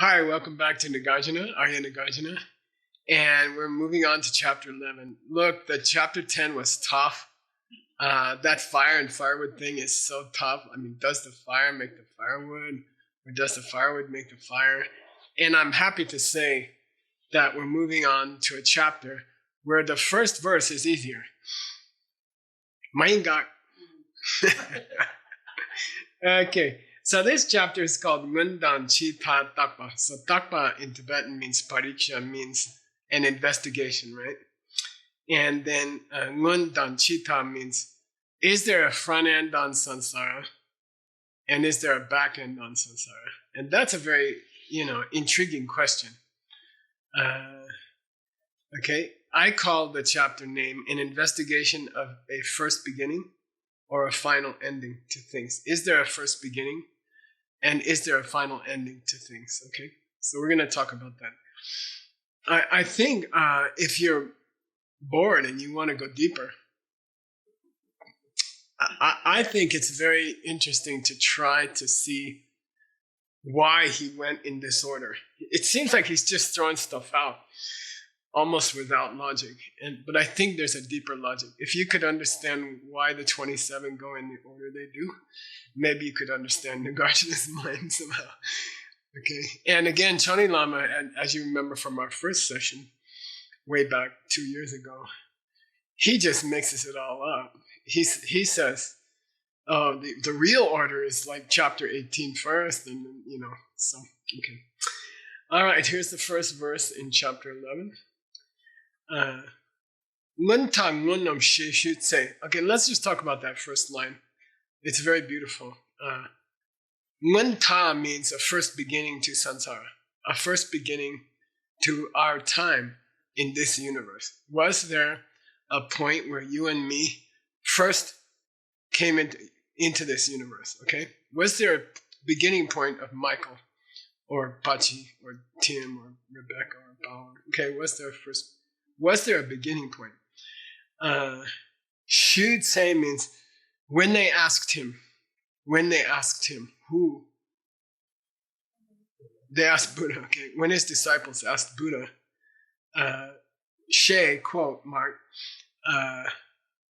Hi, welcome back to Nagarjuna, Arya Nagarjuna. And we're moving on to chapter 11. Look, the chapter 10 was tough. That fire and firewood thing is so tough. I mean, does the fire make the firewood? Or does the firewood make the fire? And I'm happy to say that we're moving on to a chapter where the first verse is easier. Mainga. Okay. So this chapter is called Ngundan Chita Takpa. So Takpa in Tibetan means pariksha, means an investigation, right? And then Ngundan Chita means, is there a front end on samsara? And is there a back end on samsara? And that's a very, intriguing question. Okay, I call the chapter name an investigation of a first beginning or a final ending to things. Is there a first beginning? And is there a final ending to things? Okay, so we're going to talk about that. I think if you're bored and you want to go deeper, I think it's very interesting to try to see why he went in this order. It seems like he's just throwing stuff out almost without logic. But I think there's a deeper logic. If you could understand why the 27 go in the order they do, maybe you could understand Nagarjuna's mind somehow. Okay. And again, Chani Lama, as you remember from our first session, way back 2 years ago, he just mixes it all up. He says, oh, the real order is like chapter 18 first, and so, okay. All right, here's the first verse in chapter 11. Okay, let's just talk about that first line. It's very beautiful. Ngunta means a first beginning to samsara, a first beginning to our time in this universe. Was there a point where you and me first came into this universe, okay? Was there a beginning point of Michael or Pachi or Tim or Rebecca or Bauer? Okay, was there a beginning point? Should say means when they asked him, who? They asked Buddha, okay? When his disciples asked Buddha, She, quote, Mark,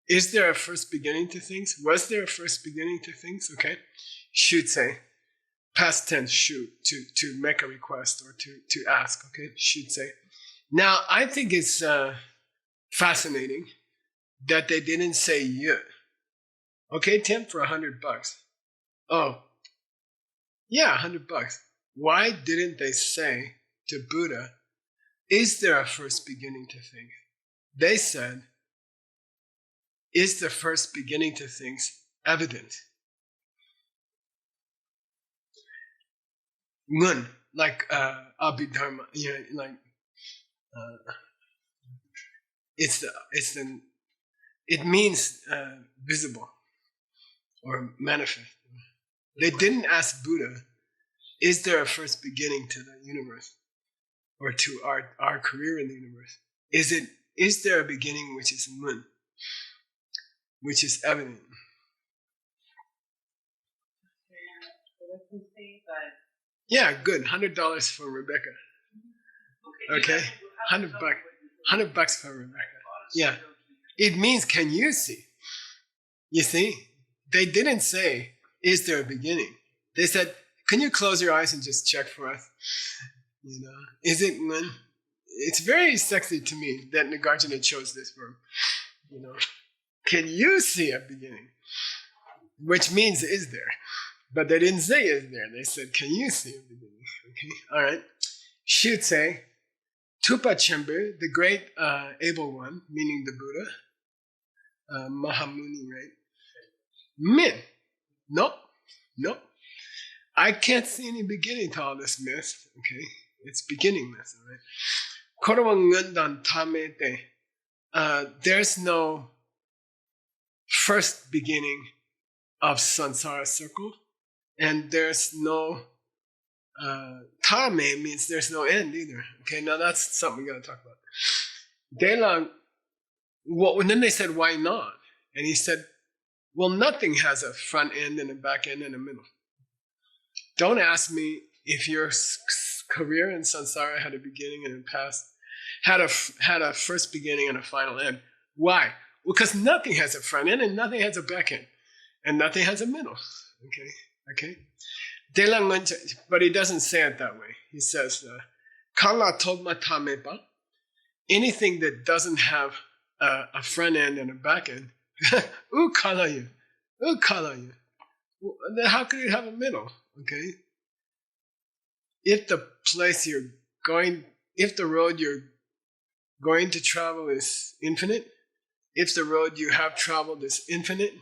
is there a first beginning to things? Was there a first beginning to things? Okay. Should say, past tense, should, to make a request or to ask, okay? Should say. Now, I think it's fascinating that they didn't say yet. Okay, Tim, for $100. Oh, yeah, $100. Why didn't they say to Buddha, is there a first beginning to things? They said, is the first beginning to things evident? Ngun, like Abhidharma, it means visible or manifest. They didn't ask Buddha, is there a first beginning to the universe or to our career in the universe? Is there a beginning which is Ngun, which is evident? Yeah, good. $100 for Rebecca. Okay, $100 for Rebecca. Yeah, it means can you see? You see, they didn't say is there a beginning. They said, can you close your eyes and just check for us? Is it Ngun? It's very sexy to me that Nagarjuna chose this verb. Can you see a beginning? Which means is there. But they didn't say is there. They said, can you see a beginning? Okay, all right. Should say, Tupa Chember, the great able one, meaning the Buddha, Mahamuni, right? Min. No. I can't see any beginning to all this mess. Okay, it's beginningless, all right? Korwa Ngundan Tamete. There's no first beginning of samsara circle, and there's no Tame means there's no end either. Okay, now that's something we gotta talk about. Delang, and then they said, why not? And he said, well, nothing has a front end and a back end and a middle. Don't ask me if you're career in samsara had a beginning and a past, had a first beginning and a final end. Why? Well, because nothing has a front end and nothing has a back end, and nothing has a middle. Okay. But he doesn't say it that way. He says, "Kala togma tameba." Anything that doesn't have a front end and a back end, kala you. Then how could it have a middle? Okay. If the road you're going to travel is infinite, if the road you have traveled is infinite,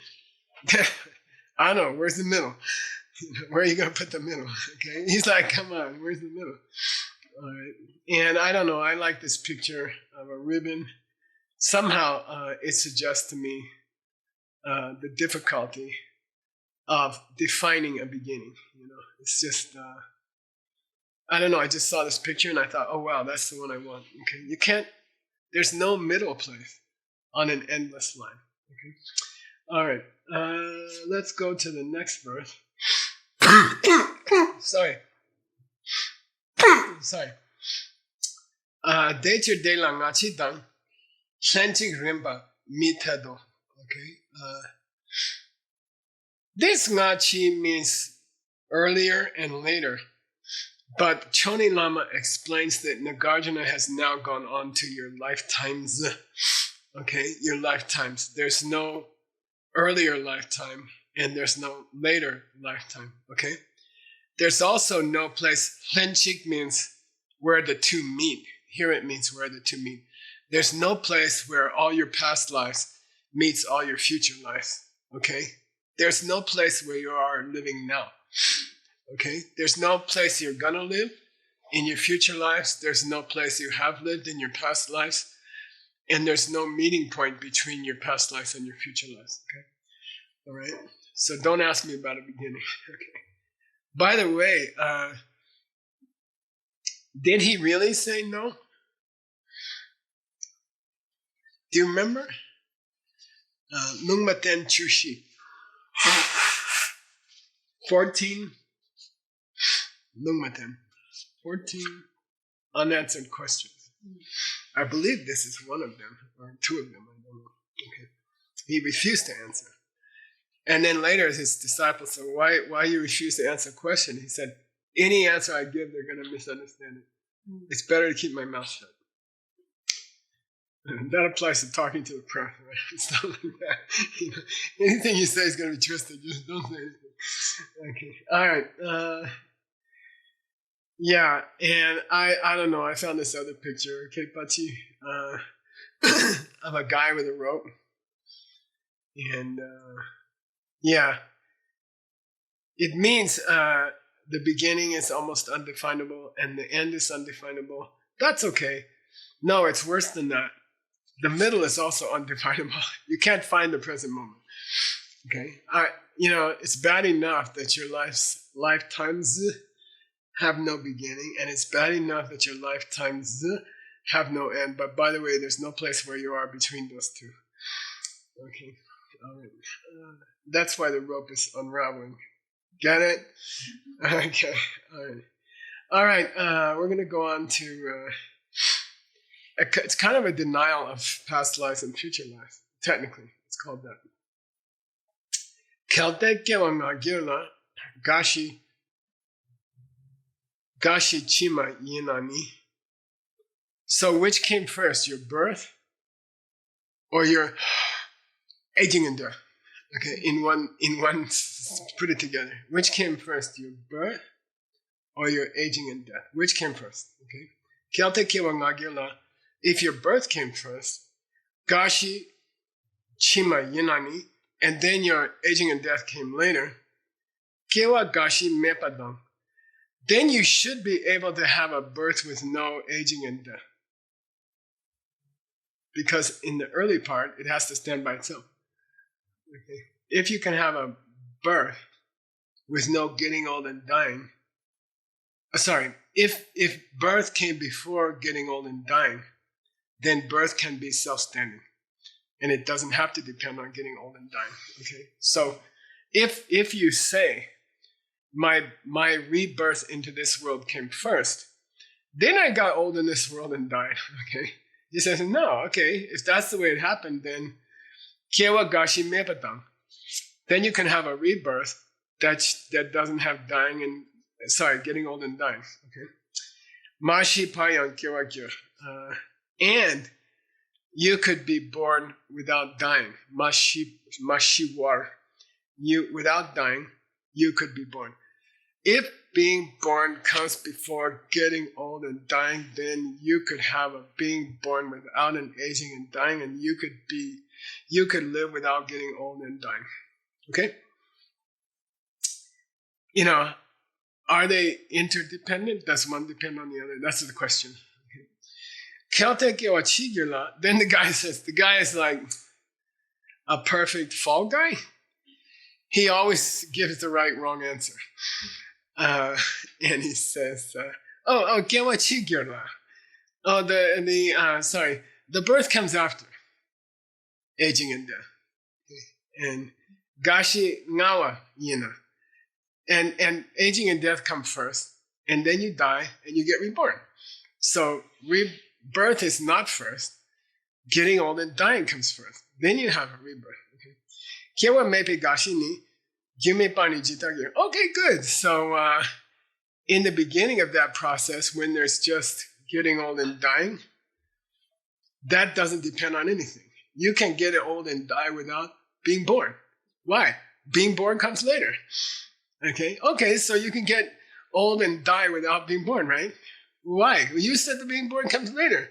I don't know, where's the middle? Where are you going to put the middle? Okay. He's like, come on, where's the middle? All right. And I don't know, I like this picture of a ribbon. Somehow it suggests to me the difficulty of defining a beginning. It's just, I don't know, I just saw this picture and I thought, oh wow, that's the one I want. Okay. There's no middle place on an endless line. Okay. All right. Let's go to the next verse. Sorry. Decher de la ngachi dang, shanchik rimba mitado. Okay. This ngachi means earlier and later, but Choni Lama explains that Nagarjuna has now gone on to your lifetimes. Okay, your lifetimes. There's no earlier lifetime and there's no later lifetime. Okay. There's also no place. Hlenchik means where the two meet. Here it means where the two meet. There's no place where all your past lives meets all your future lives. Okay? There's no place where you are living now. Okay? There's no place you're gonna live in your future lives. There's no place you have lived in your past lives. And there's no meeting point between your past lives and your future lives. Okay? All right? So don't ask me about a beginning. Okay? By the way, did he really say no? Do you remember? Nungmaten Chushi. 14. Nungmaten. 14 unanswered questions. I believe this is one of them, or two of them, I don't know. Okay. He refused to answer. And then later his disciples said, why you refuse to answer a question? He said, any answer I give, they're going to misunderstand it. It's better to keep my mouth shut. And that applies to talking to the press, right? Stuff like that. Anything you say is going to be twisted. Just don't say anything. Okay. All right. Yeah. And I don't know. I found this other picture, okay, Pachi, of a guy with a rope. And yeah, it means the beginning is almost undefinable and the end is undefinable. That's okay. No, it's worse than that. The middle is also undefinable. You can't find the present moment. Okay? It's bad enough that your lifetimes have no beginning, and it's bad enough that your lifetimes have no end. But by the way, there's no place where you are between those two. Okay? All right. That's why the rope is unraveling. Get it? Okay. All right. We're going to go on to... it's kind of a denial of past lives and future lives. Technically, it's called that. Kelteke wa magirla gashi chima yinani. So which came first, your birth or your aging and death? Okay, in one, put it together. Which came first, your birth or your aging and death? Which came first? Okay. Kelteke wa magirla. If your birth came first, gashi chima yinani, and then your aging and death came later, kewa gashi mepadang, then you should be able to have a birth with no aging and death. Because in the early part, it has to stand by itself. Okay. If you can have a birth with no getting old and dying, if birth came before getting old and dying, then birth can be self-standing. And it doesn't have to depend on getting old and dying. Okay? So if you say, my rebirth into this world came first, Then I got old in this world and died. Okay. He says, no, okay, if that's the way it happened, then Kiewa Gashi Mepatang. Then you can have a rebirth that doesn't have dying and getting old and dying. Okay. Mashi Payang Kiewa Gyur. And you could be born without dying. Mashiwar. Without dying, you could be born. If being born comes before getting old and dying, then you could have a being born without an aging and dying, and you could live without getting old and dying. Okay? You know, are they interdependent? Does one depend on the other? That's the question. Okay. Then the guy says, the guy is like a perfect fall guy. He always gives the wrong answer. And he says, the birth comes after aging and death. And gashi ngawa yina. And aging and death come first, and then you die and you get reborn. So rebirth is not first. Getting old and dying comes first. Then you have a rebirth. Kiewa mepe gashi ni. Okay, good. So in the beginning of that process, when there's just getting old and dying, that doesn't depend on anything. You can get old and die without being born. Why? Being born comes later. Okay, so you can get old and die without being born, right? Why? You said the being born comes later.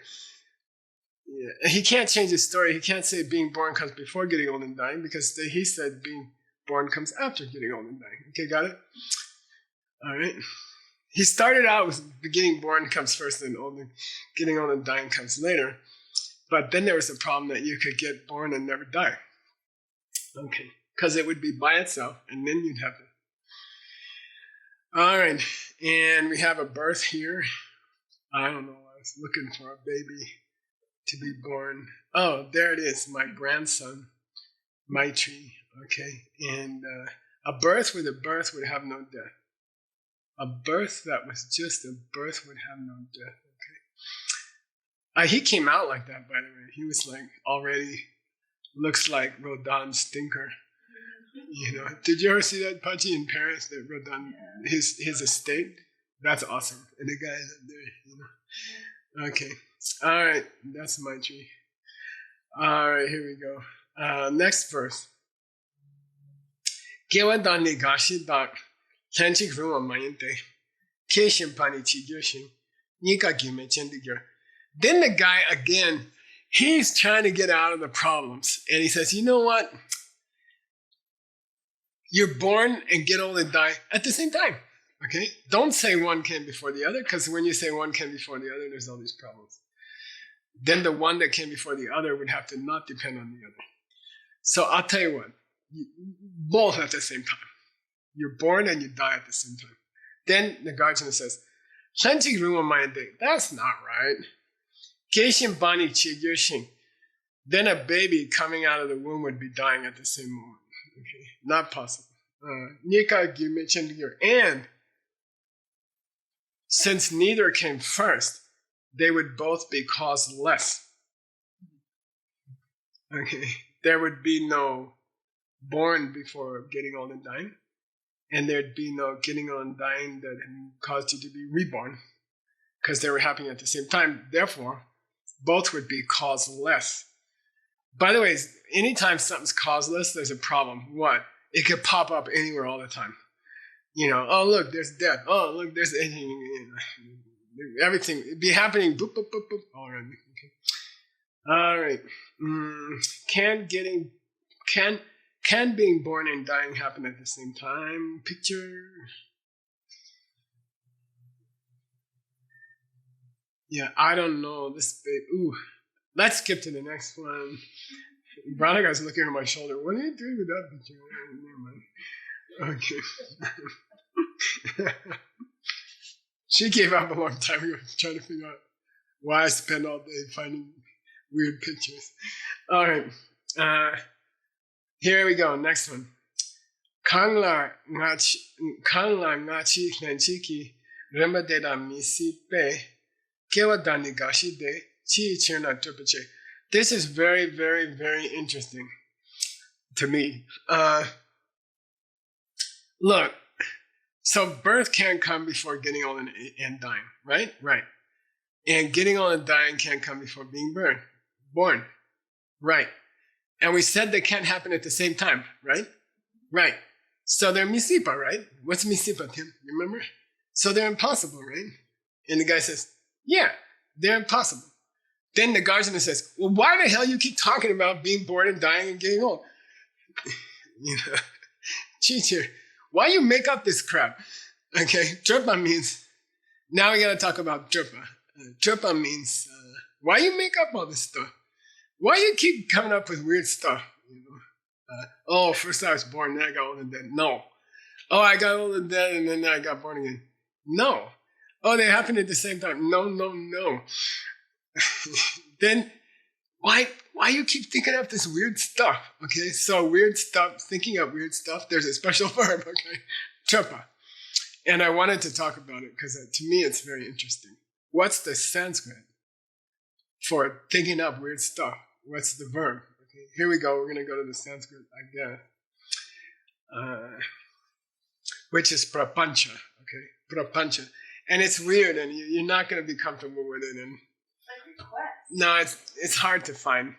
Yeah. He can't change his story. He can't say being born comes before getting old and dying, because he said being born comes after getting old and dying. Okay, got it? All right. He started out with getting born comes first, and getting old and dying comes later. But then there was a problem that you could get born and never die. Okay, because it would be by itself, and then you'd have to. All right, and we have a birth here. I don't know. I was looking for a baby to be born. Oh, there it is. My grandson, Maitri. Okay, and a birth with a birth would have no death. A birth that was just a birth would have no death. Okay. He came out like that, by the way. He was like already looks like Rodin Stinker. You know, did you ever see that Pachi in Paris? That Rodin, his estate. That's awesome. And the guy is up there. You know. Okay. All right. That's my tree. All right. Here we go. Next verse. Then the guy again, he's trying to get out of the problems. And he says, you know what? You're born and get old and die at the same time. Okay? Don't say one came before the other, because when you say one came before the other, there's all these problems. Then the one that came before the other would have to not depend on the other. So I'll tell you what. Both at the same time. You're born and you die at the same time. Then the guardian says, that's not right. Then a baby coming out of the womb would be dying at the same moment. Okay, not possible. And since neither came first, they would both be causeless. Okay, there would be no born before getting old and dying, and there'd be no getting old and dying that caused you to be reborn, because they were happening at the same time. Therefore, both would be causeless. By the way, anytime something's causeless, there's a problem. What? It could pop up anywhere all the time. You know, oh look, there's death. Oh look, there's everything. It'd be happening. Boop, boop, boop, boop. All right. Okay. All right. Can being born and dying happen at the same time? Picture. Yeah, I don't know. This big. Ooh. Let's skip to the next one. Veronica's looking over my shoulder. What are you doing with that picture? Never mind. Okay. She gave up a long time ago trying to figure out why I spend all day finding weird pictures. All right. Here we go. Next one. Kangla ngachi nenchiki remba de la misi pe kewa dani gashi de chi chirna tripache. This is very, very, very interesting to me. Look, so birth can't come before getting old and dying, right? Right. And getting old and dying can't come before being born. Right. And we said they can't happen at the same time, right? Right. So they're misipa, right? What's misipa, Tim? Remember? So they're impossible, right? And the guy says, yeah, they're impossible. Then the guardsman says, well, why the hell you keep talking about being born and dying and getting old? You know, teacher, why you make up this crap? Okay, Trpa means, now we gotta talk about Trpa. Trpa means, why you make up all this stuff? Why you keep coming up with weird stuff? You know, oh, first I was born, then I got old and dead. No. Oh, I got old and dead, and then I got born again. No. Oh, they happened at the same time. No, no, no. Then why you keep thinking up this weird stuff? Okay, so weird stuff, thinking up weird stuff, there's a special verb, okay? Trpa. And I wanted to talk about it because to me it's very interesting. What's the Sanskrit for thinking up weird stuff? What's the verb? Okay, here we go. We're going to go to the Sanskrit, I guess. Which is prapancha, okay? Prapancha. And it's weird, and you're not going to be comfortable with it. And no, it's hard to find.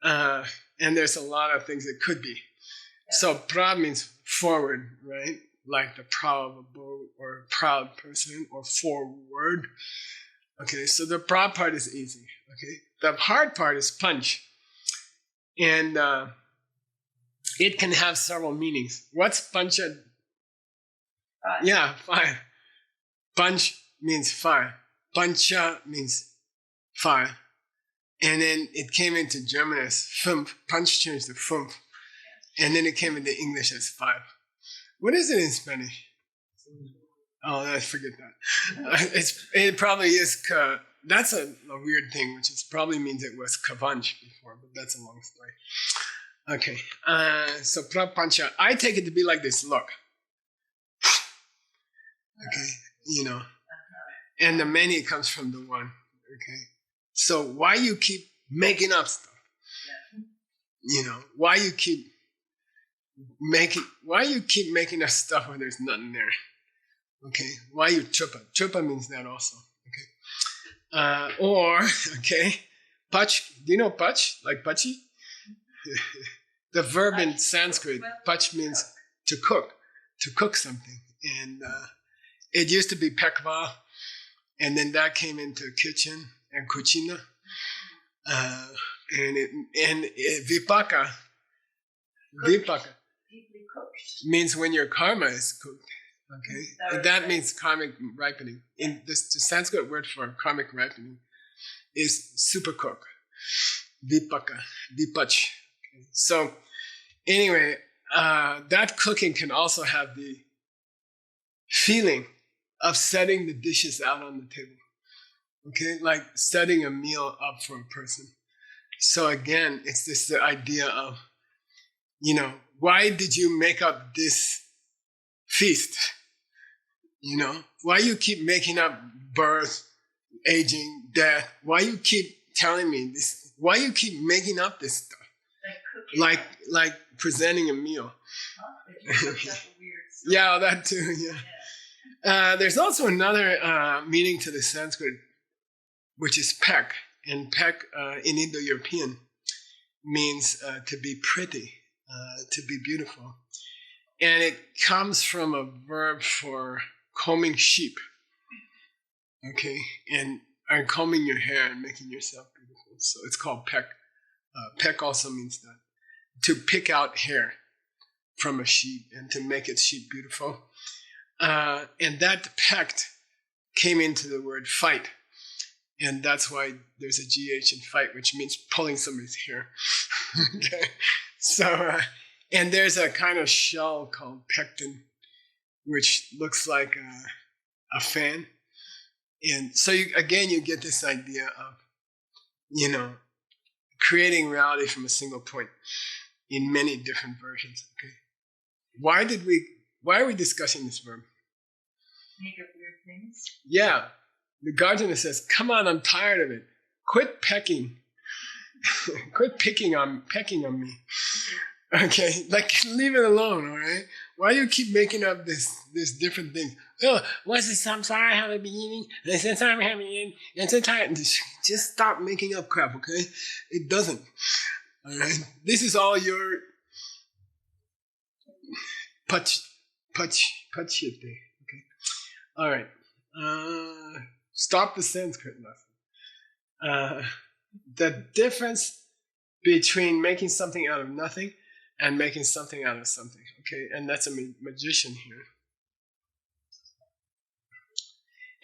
And there's a lot of things it could be. Yeah. So pra means forward, right? Like the prow of a boat or proud person or forward. Okay, so the pra part is easy. Okay, the hard part is punch. And it can have several meanings. What's pancha? Yeah, fire. Punch means fire. Pancha means fire. And then it came into German as fünf. Punch changed to fünf. And then it came into English as five. What is it in Spanish? Oh, I forget that. It probably is. That's a weird thing, which is probably means it was kavanch before, but that's a long story. Okay. So prapancha, I take it to be like this. Look. Okay. You know. And the many comes from the one. Okay. So why you keep making up stuff? You know, why you keep making up stuff when there's nothing there? Okay, why you trpa? Trpa means that also. Okay, or okay, pach. Do you know pach? Like pachi? The verb in Sanskrit, pach means to cook something, and it used to be pekva, and then that came into kitchen and cucina, and vipaka means when your karma is cooked. Okay, and that means karmic ripening. In this, the Sanskrit word for karmic ripening is super cook, vipaka, vipach. Okay. So anyway, that cooking can also have the feeling of setting the dishes out on the table. Okay, like setting a meal up for a person. So again, it's this the idea of, you know, why did you make up this feast? You know, why you keep making up birth, aging, death? Why you keep telling me this? Why you keep making up this stuff? Like presenting a meal. Yeah, that too. Yeah. There's also another meaning to the Sanskrit, which is pek, and pek in Indo-European means to be pretty, to be beautiful, and it comes from a verb for combing sheep. Okay, and combing your hair and making yourself beautiful. So it's called pek. Pek also means that to pick out hair from a sheep and to make its sheep beautiful. And that pekt came into the word fight. And that's why there's a GH in fight, which means pulling somebody's hair. Okay. So, and there's a kind of shell called pecten, which looks like a fan. And so you get this idea of, you know, creating reality from a single point in many different versions. Okay. Why are we discussing this verb? Make up weird things. Yeah. Nagarjuna says, come on, I'm tired of it. Quit pecking. Quit pecking on me. Okay, like leave it alone, all right? Why do you keep making up this different things? Oh, what's the samsara have a beginning? And samsara have an end. And sometimes just stop making up crap, okay? It doesn't. All right, this is all your pach shit thing. Okay, all right. Stop the Sanskrit lesson. The difference between making something out of nothing and making something out of something. Okay, and that's a magician here.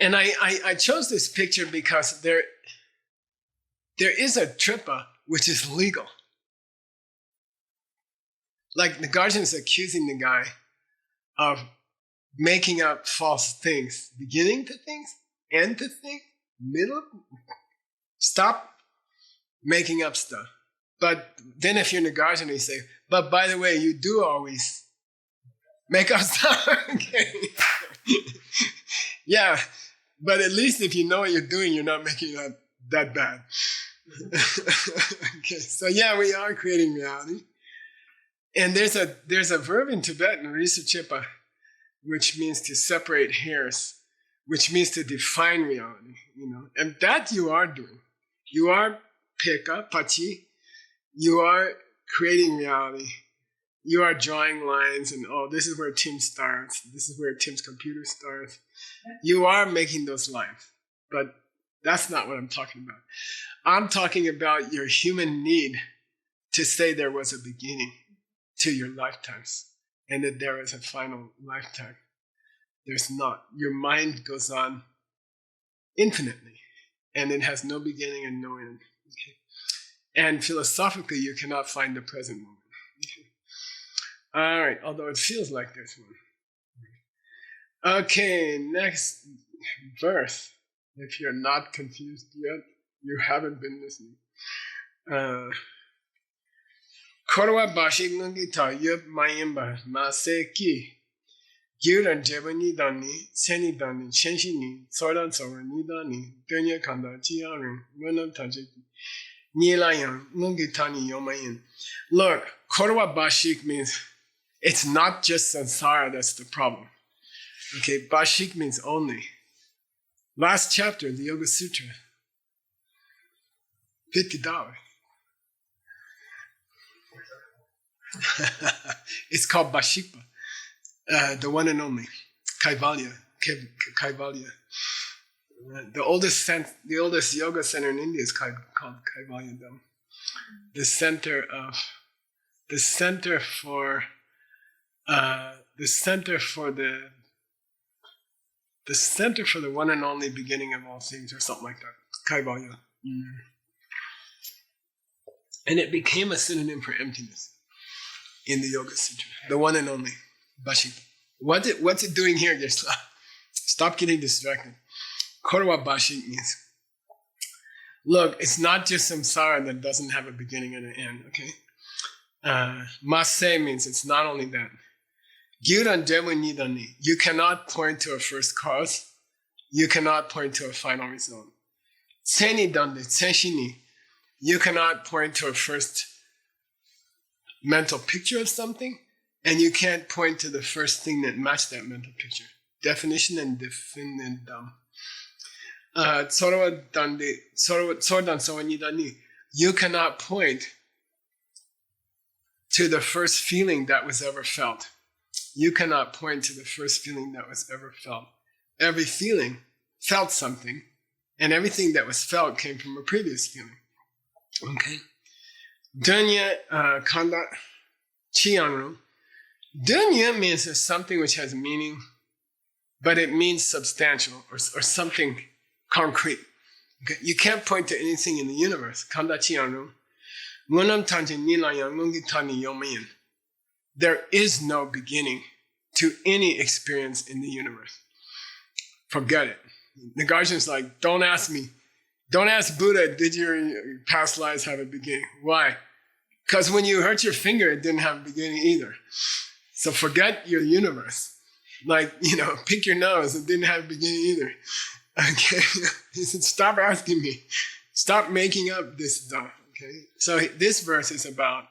And I chose this picture because there is a tripa which is legal. Like the Nagarjuna is accusing the guy of making up false things, beginning to things, end to things, middle. Stop making up stuff. But then if you're Nagarjuna, you say, but by the way, you do always make up stuff. Okay. Yeah, but at least if you know what you're doing, you're not making it that bad. Okay, so yeah, we are creating reality. And there's a verb in Tibetan, risachipa, which means to separate hairs, which means to define reality, and that you are doing. You are peka, pachi, you are creating reality. You are drawing lines and, this is where Tim starts. This is where Tim's computer starts. You are making those lines, but that's not what I'm talking about. I'm talking about your human need to say there was a beginning to your lifetimes and that there is a final lifetime. There's not. Your mind goes on infinitely and it has no beginning and no end. Okay? And philosophically, you cannot find the present moment. Okay? All right, although it feels like there's one. Okay, next verse. If you're not confused yet, you haven't been listening. Korwa bashik nungi ta yub mayimba ma se ki gyuran jebani dani seni dani chenshi ni sordan sora ni dani dunya kanda jiarin wenam tajiki nila yang nungi tani yomayin. Look, korwa bashik means it's not just samsara that's the problem. Okay, bashik means only. Last chapter, the Yoga Sutra, $50. It's called Bashikpa, the one and only, Kaivalya. The oldest yoga center in India is called Kaivalya Dham. The center for the one and only beginning of all things, or something like that. Kaivalya. And it became a synonym for emptiness in the Yoga Sutra. The one and only. Bashikpa. What's it doing here, Gesla? Stop getting distracted. Korwa Bashik means, look, it's not just samsara that doesn't have a beginning and an end, okay? Mase means it's not only that. Gyuran Dewa Nidani. You cannot point to a first cause. You cannot point to a final result. Tseni Dande, Tsenshini. You cannot point to a first mental picture of something, and you can't point to the first thing that matched that mental picture. Definition and definendum. Sordan Sowa Nidani. You cannot point to the first feeling that was ever felt. You cannot point to the first feeling that was ever felt. Every feeling felt something, and everything that was felt came from a previous feeling. Okay? Dunya kanda chianru. Dunya means something which has meaning, but it means substantial or something concrete. Okay? You can't point to anything in the universe. Kanda chianru. Munam tanjin nilayang nungi tani yomayin. There is no beginning to any experience in the universe. Forget it. Nagarjuna's like, don't ask me. Don't ask Buddha, did your past lives have a beginning? Why? Because when you hurt your finger, it didn't have a beginning either. So forget your universe. Like, pick your nose, it didn't have a beginning either. Okay, he said, stop asking me. Stop making up this stuff. Okay, so this verse is about,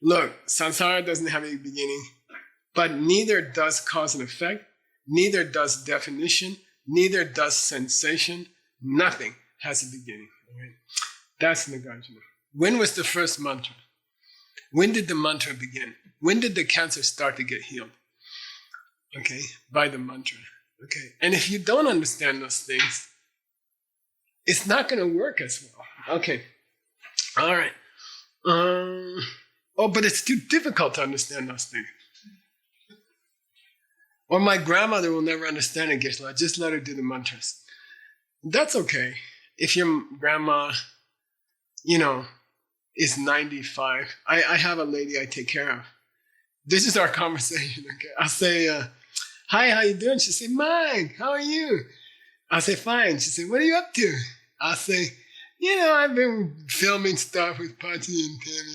look, samsara doesn't have a beginning, but neither does cause and effect, neither does definition, neither does sensation. Nothing has a beginning. Right? That's Nagarjuna. When was the first mantra? When did the mantra begin? When did the cancer start to get healed? Okay, by the mantra. Okay, and if you don't understand those things, it's not going to work as well. Okay, all right. But it's too difficult to understand those things. Or my grandmother will never understand it, Geshe-la. Just let her do the mantras. That's okay. If your grandma, is 95. I have a lady I take care of. This is our conversation. Okay, I'll say, "Hi, how you doing?" She'll say, "Mike, how are you?" I'll say, "Fine." She'll say, "What are you up to?" I'll say, "I've been filming stuff with Pachi and Tim,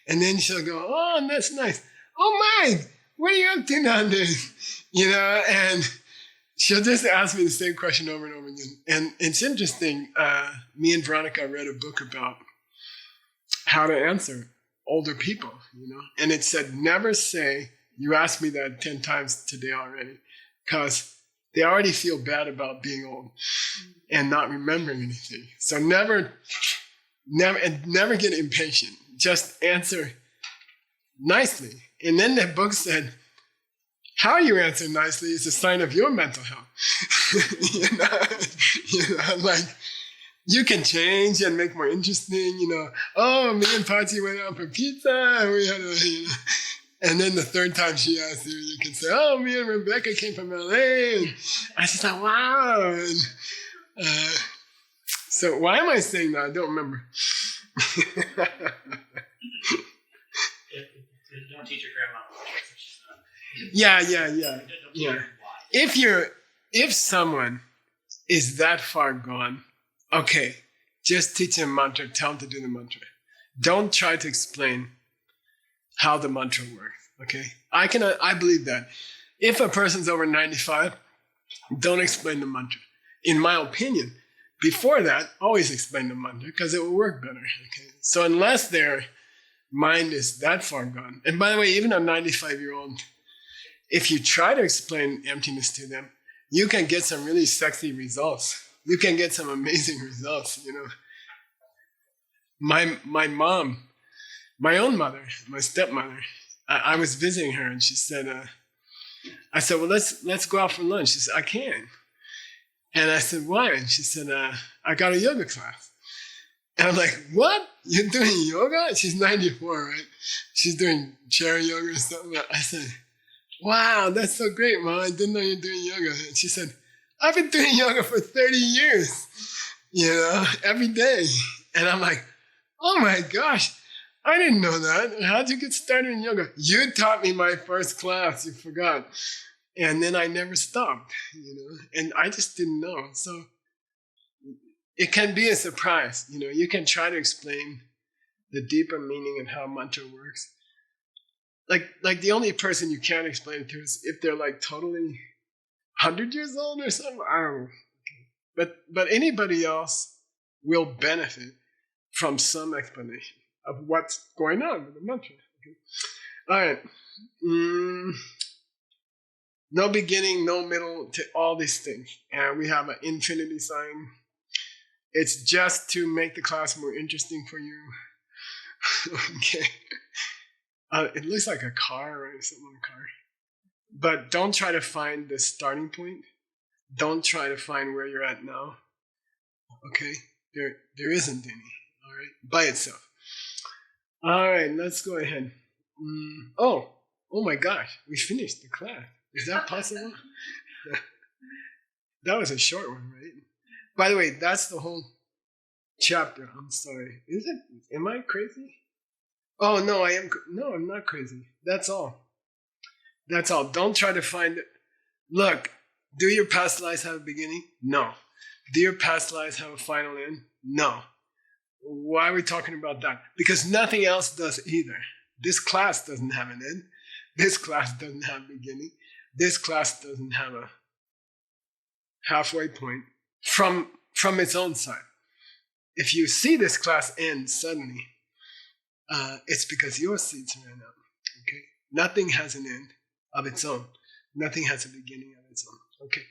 And then she'll go, "Oh, that's nice. Oh, Mike, what are you up to nowadays?" And she'll just ask me the same question over and over again. And it's interesting. Me and Veronica read a book about how to answer older people, And it said, never say, "You asked me that 10 times today already," because they already feel bad about being old and not remembering anything. So never get impatient. Just answer nicely. And then the book said, how you answer nicely is a sign of your mental health. Like, you can change and make more interesting, "Oh, me and Pachi went out for pizza, and we had and then the third time she asked you can say, "Oh, me and Rebecca came from LA," and I just thought, wow. And, so why am I saying that? I don't remember. Don't teach your grandma. Yeah. If someone is that far gone, okay, just teach them mantra, tell them to do the mantra. Don't try to explain how the mantra works, okay? I believe that. If a person's over 95, don't explain the mantra. In my opinion, before that, always explain the mantra because it will work better, okay? So unless their mind is that far gone, and by the way, even a 95-year-old, if you try to explain emptiness to them, you can get some really sexy results. You can get some amazing results, My mom, my own mother, my stepmother, I was visiting her and she said, I said, "Well, let's go out for lunch." She said, "I can't." And I said, "Why?" And she said, "I got a yoga class." And I'm like, "What? You're doing yoga?" And she's 94, right? She's doing chair yoga or something. I said, "Wow, that's so great, Mom. I didn't know you're doing yoga." And she said, "I've been doing yoga for 30 years, every day." And I'm like, "Oh my gosh, I didn't know that. How'd you get started in yoga?" "You taught me my first class, you forgot." And then I never stopped, and I just didn't know. So it can be a surprise. You can try to explain the deeper meaning and how mantra works. Like the only person you can't explain it to is if they're like totally 100 years old or something. I don't know. But anybody else will benefit from some explanation of what's going on with the mantra. Okay? All right. No beginning, no middle to all these things. And we have an infinity sign. It's just to make the class more interesting for you. Okay. It looks like a car, right? Something like a car. But don't try to find the starting point. Don't try to find where you're at now. Okay? There isn't any. All right? By itself. All right, let's go ahead. Oh my gosh, we finished the class. Is that possible? That was a short one, right? By the way, that's the whole chapter. I'm sorry. Is it? Am I crazy? Oh, no, I am. No, I'm not crazy. That's all. That's all. Don't try to find it. Look, do your past lives have a beginning? No. Do your past lives have a final end? No. Why are we talking about that? Because nothing else does either. This class doesn't have an end. This class doesn't have a beginning. This class doesn't have halfway point from its own side. If you see this class end suddenly, it's because your seats ran out. Okay, nothing has an end of its own. Nothing has a beginning of its own. Okay.